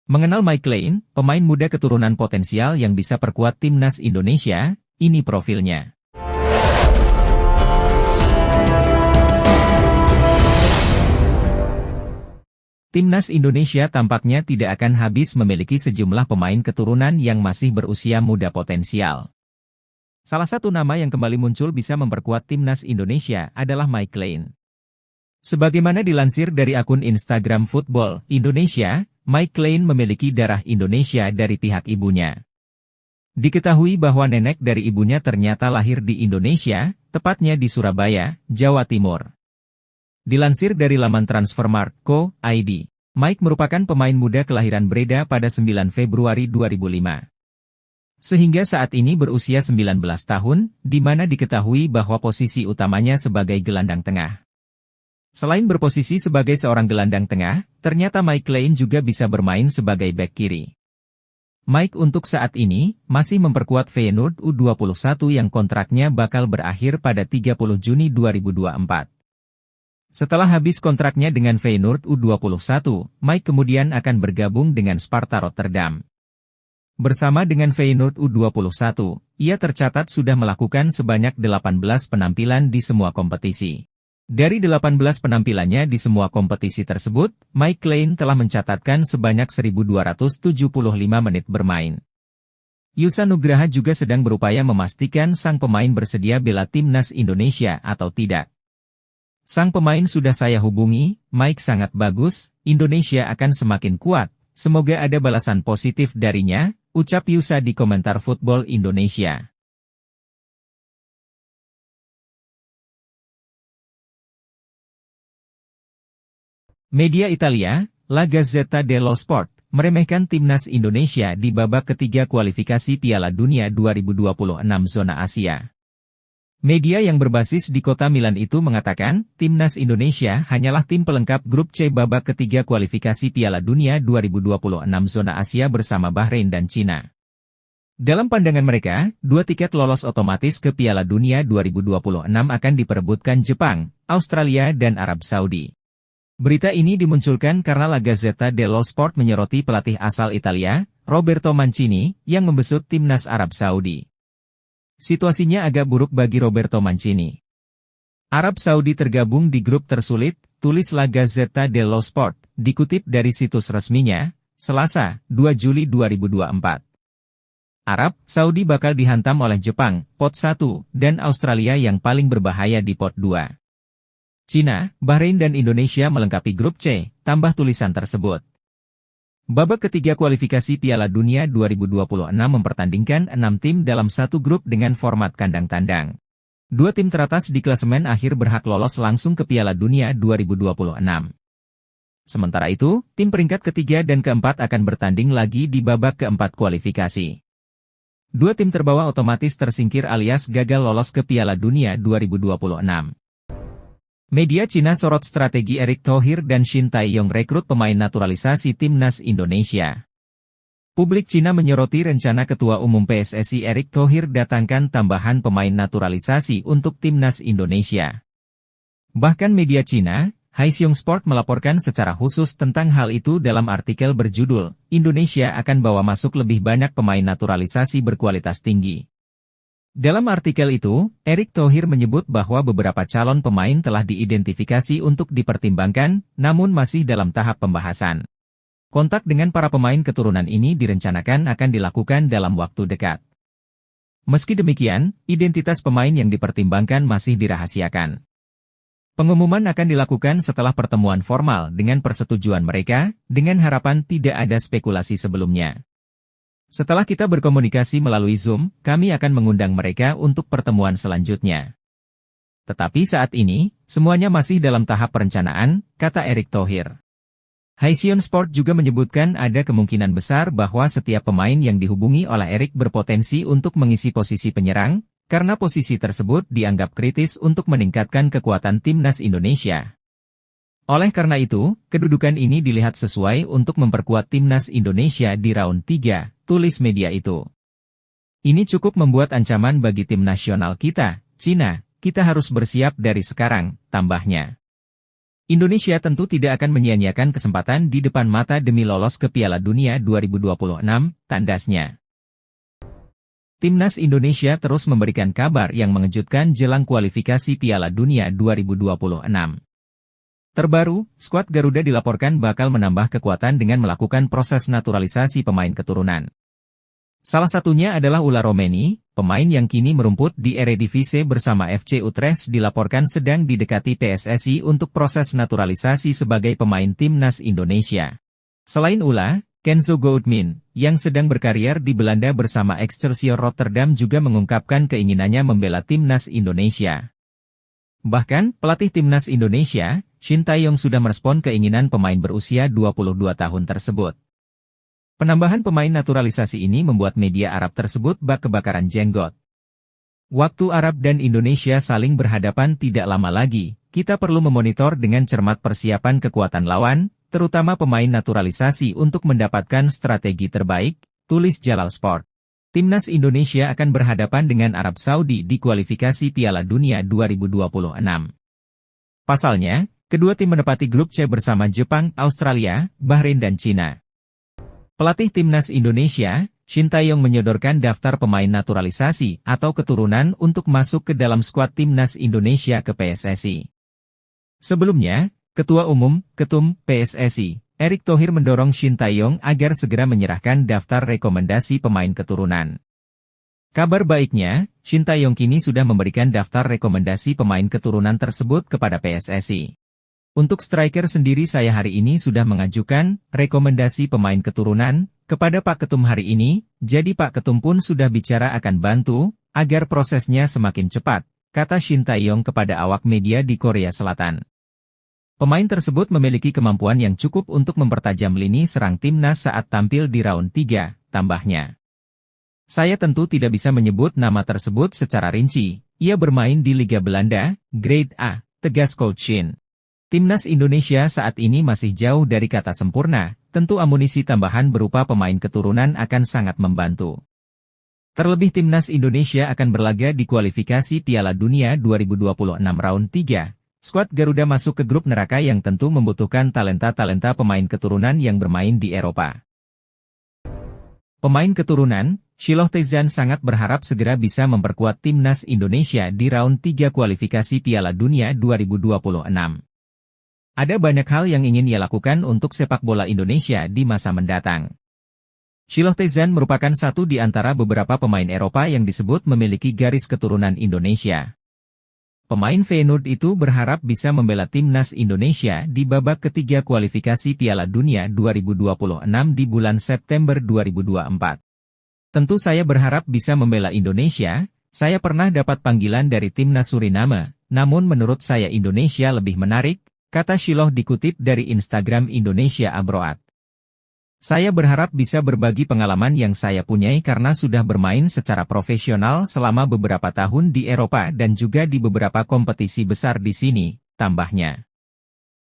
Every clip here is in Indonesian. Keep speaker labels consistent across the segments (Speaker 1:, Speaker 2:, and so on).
Speaker 1: Mengenal Mike Lane, pemain muda keturunan potensial yang bisa perkuat timnas Indonesia, ini profilnya. Timnas Indonesia tampaknya tidak akan habis memiliki sejumlah pemain keturunan yang masih berusia muda potensial. Salah satu nama yang kembali muncul bisa memperkuat timnas Indonesia adalah Mike Lane. Sebagaimana dilansir dari akun Instagram Football Indonesia, Mike Lane memiliki darah Indonesia dari pihak ibunya. Diketahui bahwa nenek dari ibunya ternyata lahir di Indonesia, tepatnya di Surabaya, Jawa Timur. Dilansir dari laman Transfermarkt.co.id, Mike merupakan pemain muda kelahiran Breda pada 9 Februari 2005. Sehingga saat ini berusia 19 tahun, di mana diketahui bahwa posisi utamanya sebagai gelandang tengah. Selain berposisi sebagai seorang gelandang tengah, ternyata Mike Lane juga bisa bermain sebagai bek kiri. Mike untuk saat ini, masih memperkuat Feyenoord U21 yang kontraknya bakal berakhir pada 30 Juni 2024. Setelah habis kontraknya dengan Feyenoord U21, Mike kemudian akan bergabung dengan Sparta Rotterdam. Bersama dengan Feyenoord U21, ia tercatat sudah melakukan sebanyak 18 penampilan di semua kompetisi. Dari 18 penampilannya di semua kompetisi tersebut, Mike Lane telah mencatatkan sebanyak 1.275 menit bermain. Yusa Nugraha juga sedang berupaya memastikan sang pemain bersedia bela timnas Indonesia atau tidak. Sang pemain sudah saya hubungi, Mike sangat bagus, Indonesia akan semakin kuat, semoga ada balasan positif darinya, ucap Yusa di komentar Football Indonesia. Media Italia, La Gazzetta dello Sport, meremehkan timnas Indonesia di babak ketiga kualifikasi Piala Dunia 2026 zona Asia. Media yang berbasis di kota Milan itu mengatakan, timnas Indonesia hanyalah tim pelengkap grup C babak ketiga kualifikasi Piala Dunia 2026 zona Asia bersama Bahrain dan Cina. Dalam pandangan mereka, 2 tiket lolos otomatis ke Piala Dunia 2026 akan diperebutkan Jepang, Australia dan Arab Saudi. Berita ini dimunculkan karena La Gazzetta dello Sport menyoroti pelatih asal Italia, Roberto Mancini, yang membesut timnas Arab Saudi. Situasinya agak buruk bagi Roberto Mancini. Arab Saudi tergabung di grup tersulit, tulis La Gazzetta dello Sport, dikutip dari situs resminya, Selasa, 2 Juli 2024. Arab Saudi bakal dihantam oleh Jepang, pot 1, dan Australia yang paling berbahaya di pot 2. Cina, Bahrain dan Indonesia melengkapi grup C, tambah tulisan tersebut. Babak ketiga kualifikasi Piala Dunia 2026 mempertandingkan 6 tim dalam satu grup dengan format kandang tandang. 2 tim teratas di klasemen akhir berhak lolos langsung ke Piala Dunia 2026. Sementara itu, tim peringkat ketiga dan keempat akan bertanding lagi di babak keempat kualifikasi. 2 tim terbawah otomatis tersingkir alias gagal lolos ke Piala Dunia 2026. Media Cina sorot strategi Erick Thohir dan Shin Tae-yong rekrut pemain naturalisasi timnas Indonesia. Publik Cina menyoroti rencana Ketua Umum PSSI Erick Thohir datangkan tambahan pemain naturalisasi untuk timnas Indonesia. Bahkan media Cina, Haesyong Sport melaporkan secara khusus tentang hal itu dalam artikel berjudul, Indonesia akan bawa masuk lebih banyak pemain naturalisasi berkualitas tinggi. Dalam artikel itu, Erick Thohir menyebut bahwa beberapa calon pemain telah diidentifikasi untuk dipertimbangkan, namun masih dalam tahap pembahasan. Kontak dengan para pemain keturunan ini direncanakan akan dilakukan dalam waktu dekat. Meski demikian, identitas pemain yang dipertimbangkan masih dirahasiakan. Pengumuman akan dilakukan setelah pertemuan formal dengan persetujuan mereka, dengan harapan tidak ada spekulasi sebelumnya. Setelah kita berkomunikasi melalui Zoom, kami akan mengundang mereka untuk pertemuan selanjutnya. Tetapi saat ini, semuanya masih dalam tahap perencanaan, kata Erick Thohir. Haesyong Sport juga menyebutkan ada kemungkinan besar bahwa setiap pemain yang dihubungi oleh Erick berpotensi untuk mengisi posisi penyerang, karena posisi tersebut dianggap kritis untuk meningkatkan kekuatan timnas Indonesia. Oleh karena itu, kedudukan ini dilihat sesuai untuk memperkuat timnas Indonesia di round 3, tulis media itu. Ini cukup membuat ancaman bagi tim nasional kita, Cina, kita harus bersiap dari sekarang, tambahnya. Indonesia tentu tidak akan menyia-nyiakan kesempatan di depan mata demi lolos ke Piala Dunia 2026, tandasnya. Timnas Indonesia terus memberikan kabar yang mengejutkan jelang kualifikasi Piala Dunia 2026. Terbaru, skuad Garuda dilaporkan bakal menambah kekuatan dengan melakukan proses naturalisasi pemain keturunan. Salah satunya adalah Ula Romeni, pemain yang kini merumput di Eredivisie bersama FC Utrecht dilaporkan sedang didekati PSSI untuk proses naturalisasi sebagai pemain Timnas Indonesia. Selain Ula, Kenzo Goudmin, yang sedang berkarier di Belanda bersama Excelsior Rotterdam juga mengungkapkan keinginannya membela Timnas Indonesia. Bahkan, pelatih Timnas Indonesia, Shin Tae-yong sudah merespon keinginan pemain berusia 22 tahun tersebut. Penambahan pemain naturalisasi ini membuat media Arab tersebut bak kebakaran jenggot. Waktu Arab dan Indonesia saling berhadapan tidak lama lagi, kita perlu memonitor dengan cermat persiapan kekuatan lawan, terutama pemain naturalisasi untuk mendapatkan strategi terbaik, tulis Jalal Sport. Timnas Indonesia akan berhadapan dengan Arab Saudi di kualifikasi Piala Dunia 2026. Pasalnya, kedua tim menepati grup C bersama Jepang, Australia, Bahrain dan Cina. Pelatih Timnas Indonesia, Shin Tae-yong menyodorkan daftar pemain naturalisasi atau keturunan untuk masuk ke dalam skuad Timnas Indonesia ke PSSI. Sebelumnya, Ketua Umum, Ketum, PSSI, Erick Thohir mendorong Shin Tae-yong agar segera menyerahkan daftar rekomendasi pemain keturunan. Kabar baiknya, Shin Tae-yong kini sudah memberikan daftar rekomendasi pemain keturunan tersebut kepada PSSI. Untuk striker sendiri saya hari ini sudah mengajukan rekomendasi pemain keturunan kepada Pak Ketum hari ini, jadi Pak Ketum pun sudah bicara akan bantu agar prosesnya semakin cepat, kata Shin Tae-yong kepada awak media di Korea Selatan. Pemain tersebut memiliki kemampuan yang cukup untuk mempertajam lini serang timnas saat tampil di round 3, tambahnya. Saya tentu tidak bisa menyebut nama tersebut secara rinci, ia bermain di Liga Belanda, Grade A, tegas Coach Shin. Timnas Indonesia saat ini masih jauh dari kata sempurna, tentu amunisi tambahan berupa pemain keturunan akan sangat membantu. Terlebih Timnas Indonesia akan berlaga di kualifikasi Piala Dunia 2026 round 3. Skuad Garuda masuk ke grup neraka yang tentu membutuhkan talenta-talenta pemain keturunan yang bermain di Eropa. Pemain keturunan, Shiloh Tae-zhan sangat berharap segera bisa memperkuat Timnas Indonesia di round 3 kualifikasi Piala Dunia 2026. Ada banyak hal yang ingin ia lakukan untuk sepak bola Indonesia di masa mendatang. Shiloh Tae-zhan merupakan satu di antara beberapa pemain Eropa yang disebut memiliki garis keturunan Indonesia. Pemain Feyenoord itu berharap bisa membela Timnas Indonesia di babak ketiga kualifikasi Piala Dunia 2026 di bulan September 2024. Tentu saya berharap bisa membela Indonesia, saya pernah dapat panggilan dari Timnas Suriname, namun menurut saya Indonesia lebih menarik, kata Shiloh dikutip dari Instagram Indonesia Abroad. Saya berharap bisa berbagi pengalaman yang saya punyai karena sudah bermain secara profesional selama beberapa tahun di Eropa dan juga di beberapa kompetisi besar di sini, tambahnya.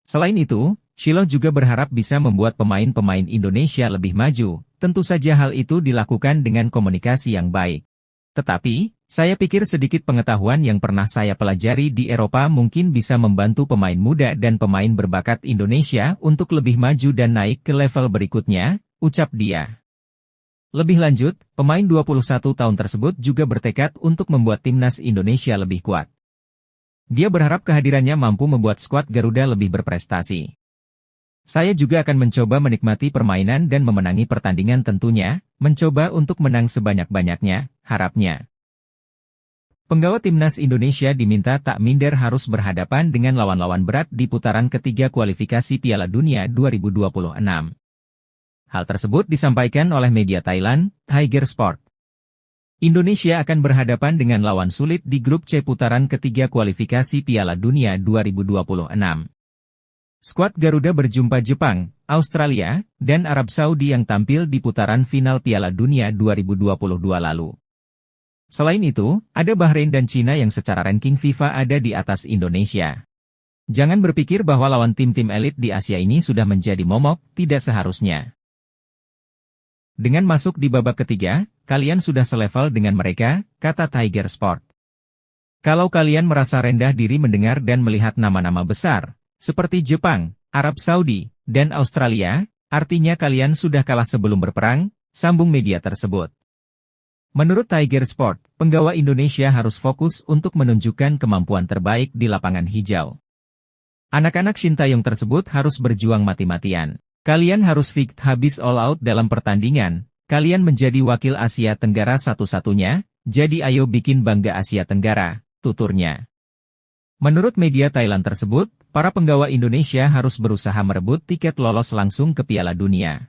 Speaker 1: Selain itu, Shiloh juga berharap bisa membuat pemain-pemain Indonesia lebih maju, tentu saja hal itu dilakukan dengan komunikasi yang baik. Tetapi, saya pikir sedikit pengetahuan yang pernah saya pelajari di Eropa mungkin bisa membantu pemain muda dan pemain berbakat Indonesia untuk lebih maju dan naik ke level berikutnya, ucap dia. Lebih lanjut, pemain 21 tahun tersebut juga bertekad untuk membuat Timnas Indonesia lebih kuat. Dia berharap kehadirannya mampu membuat skuad Garuda lebih berprestasi. Saya juga akan mencoba menikmati permainan dan memenangi pertandingan tentunya, mencoba untuk menang sebanyak-banyaknya, harapnya. Penggawa Timnas Indonesia diminta tak minder harus berhadapan dengan lawan-lawan berat di putaran ketiga kualifikasi Piala Dunia 2026. Hal tersebut disampaikan oleh media Thailand, Tiger Sport. Indonesia akan berhadapan dengan lawan sulit di grup C putaran ketiga kualifikasi Piala Dunia 2026. Skuad Garuda berjumpa Jepang, Australia, dan Arab Saudi yang tampil di putaran final Piala Dunia 2022 lalu. Selain itu, ada Bahrain dan Cina yang secara ranking FIFA ada di atas Indonesia. Jangan berpikir bahwa lawan tim-tim elit di Asia ini sudah menjadi momok, tidak seharusnya. Dengan masuk di babak ketiga, kalian sudah selevel dengan mereka, kata Tiger Sport. Kalau kalian merasa rendah diri mendengar dan melihat nama-nama besar, Seperti Jepang, Arab Saudi, dan Australia, artinya kalian sudah kalah sebelum berperang, sambung media tersebut. Menurut Tiger Sport, penggawa Indonesia harus fokus untuk menunjukkan kemampuan terbaik di lapangan hijau. Anak-anak Sintayong tersebut harus berjuang mati-matian. Kalian harus fit habis all out dalam pertandingan, kalian menjadi wakil Asia Tenggara satu-satunya, jadi ayo bikin bangga Asia Tenggara, tuturnya. Menurut media Thailand tersebut, para penggawa Indonesia harus berusaha merebut tiket lolos langsung ke Piala Dunia.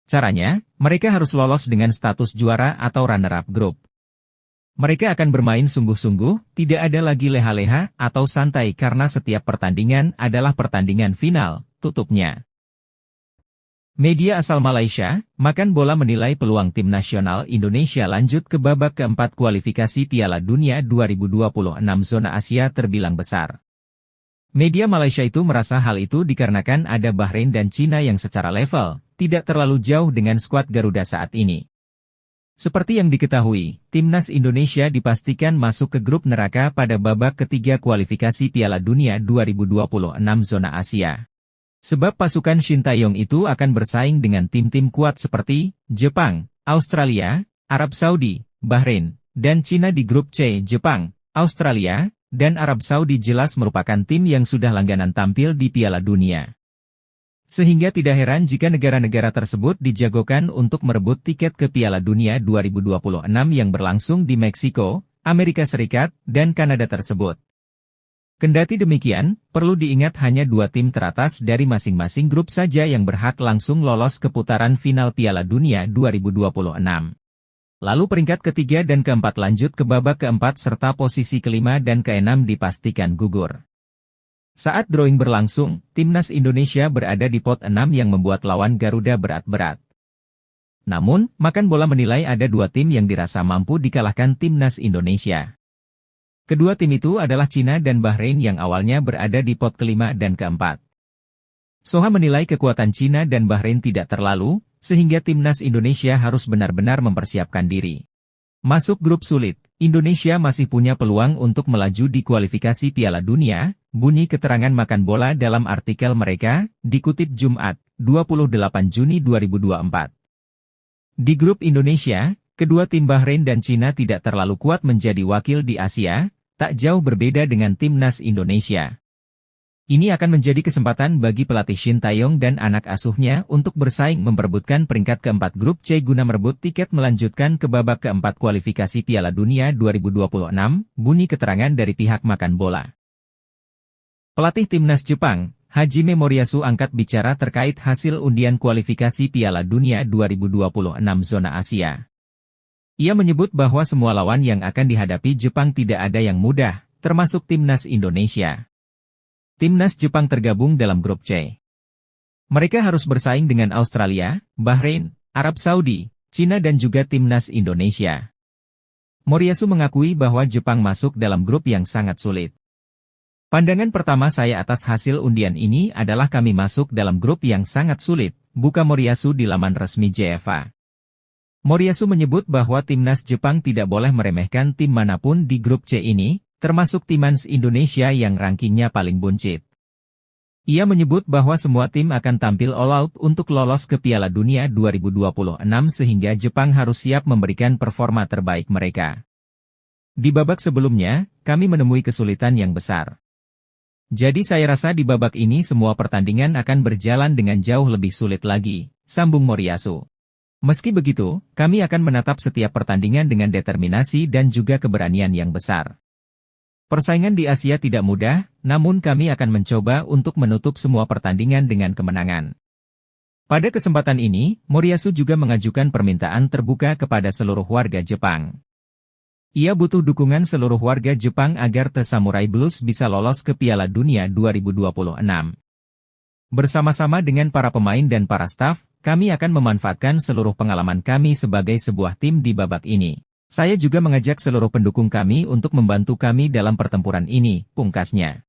Speaker 1: Caranya, mereka harus lolos dengan status juara atau runner-up grup. Mereka akan bermain sungguh-sungguh, tidak ada lagi leha-leha atau santai karena setiap pertandingan adalah pertandingan final, tutupnya. Media asal Malaysia, Makan Bola menilai peluang tim nasional Indonesia lanjut ke babak keempat kualifikasi Piala Dunia 2026 zona Asia terbilang besar. Media Malaysia itu merasa hal itu dikarenakan ada Bahrain dan Cina yang secara level, tidak terlalu jauh dengan skuad Garuda saat ini. Seperti yang diketahui, timnas Indonesia dipastikan masuk ke grup neraka pada babak ketiga kualifikasi Piala Dunia 2026 zona Asia. Sebab pasukan Sintayong itu akan bersaing dengan tim-tim kuat seperti Jepang, Australia, Arab Saudi, Bahrain, dan Cina di grup C. Jepang, Australia, dan Arab Saudi jelas merupakan tim yang sudah langganan tampil di Piala Dunia. Sehingga tidak heran jika negara-negara tersebut dijagokan untuk merebut tiket ke Piala Dunia 2026 yang berlangsung di Meksiko, Amerika Serikat, dan Kanada tersebut. Kendati demikian, perlu diingat hanya 2 tim teratas dari masing-masing grup saja yang berhak langsung lolos ke putaran final Piala Dunia 2026. Lalu peringkat ketiga dan keempat lanjut ke babak keempat serta posisi kelima dan keenam dipastikan gugur. Saat drawing berlangsung, timnas Indonesia berada di pot 6 yang membuat lawan Garuda berat-berat. Namun, Makan Bola menilai ada 2 tim yang dirasa mampu dikalahkan timnas Indonesia. Kedua tim itu adalah Cina dan Bahrain yang awalnya berada di pot kelima dan keempat. Soha menilai kekuatan Cina dan Bahrain tidak terlalu, sehingga timnas Indonesia harus benar-benar mempersiapkan diri. Masuk grup sulit, Indonesia masih punya peluang untuk melaju di kualifikasi Piala Dunia, bunyi keterangan Makan Bola dalam artikel mereka, dikutip Jumat, 28 Juni 2024. Di grup Indonesia, kedua tim Bahrain dan Cina tidak terlalu kuat menjadi wakil di Asia, tak jauh berbeda dengan timnas Indonesia. Ini akan menjadi kesempatan bagi pelatih Sintayong dan anak asuhnya untuk bersaing memperebutkan peringkat keempat grup C guna merebut tiket melanjutkan ke babak keempat kualifikasi Piala Dunia 2026, bunyi keterangan dari pihak Makan Bola. Pelatih timnas Jepang, Hajime Moriyasu angkat bicara terkait hasil undian kualifikasi Piala Dunia 2026 zona Asia. Ia menyebut bahwa semua lawan yang akan dihadapi Jepang tidak ada yang mudah, termasuk timnas Indonesia. Timnas Jepang tergabung dalam grup C. Mereka harus bersaing dengan Australia, Bahrain, Arab Saudi, Cina dan juga timnas Indonesia. Moriyasu mengakui bahwa Jepang masuk dalam grup yang sangat sulit. Pandangan pertama saya atas hasil undian ini adalah kami masuk dalam grup yang sangat sulit, buka Moriyasu di laman resmi JFA. Moriyasu menyebut bahwa timnas Jepang tidak boleh meremehkan tim manapun di grup C ini, termasuk timnas Indonesia yang rankingnya paling buncit. Ia menyebut bahwa semua tim akan tampil all out untuk lolos ke Piala Dunia 2026 sehingga Jepang harus siap memberikan performa terbaik mereka. Di babak sebelumnya, kami menemui kesulitan yang besar. Jadi saya rasa di babak ini semua pertandingan akan berjalan dengan jauh lebih sulit lagi, sambung Moriyasu. Meski begitu, kami akan menatap setiap pertandingan dengan determinasi dan juga keberanian yang besar. Persaingan di Asia tidak mudah, namun kami akan mencoba untuk menutup semua pertandingan dengan kemenangan. Pada kesempatan ini, Moriyasu juga mengajukan permintaan terbuka kepada seluruh warga Jepang. Ia butuh dukungan seluruh warga Jepang agar The Samurai Blues bisa lolos ke Piala Dunia 2026. Bersama-sama dengan para pemain dan para staf, kami akan memanfaatkan seluruh pengalaman kami sebagai sebuah tim di babak ini. Saya juga mengajak seluruh pendukung kami untuk membantu kami dalam pertempuran ini, pungkasnya.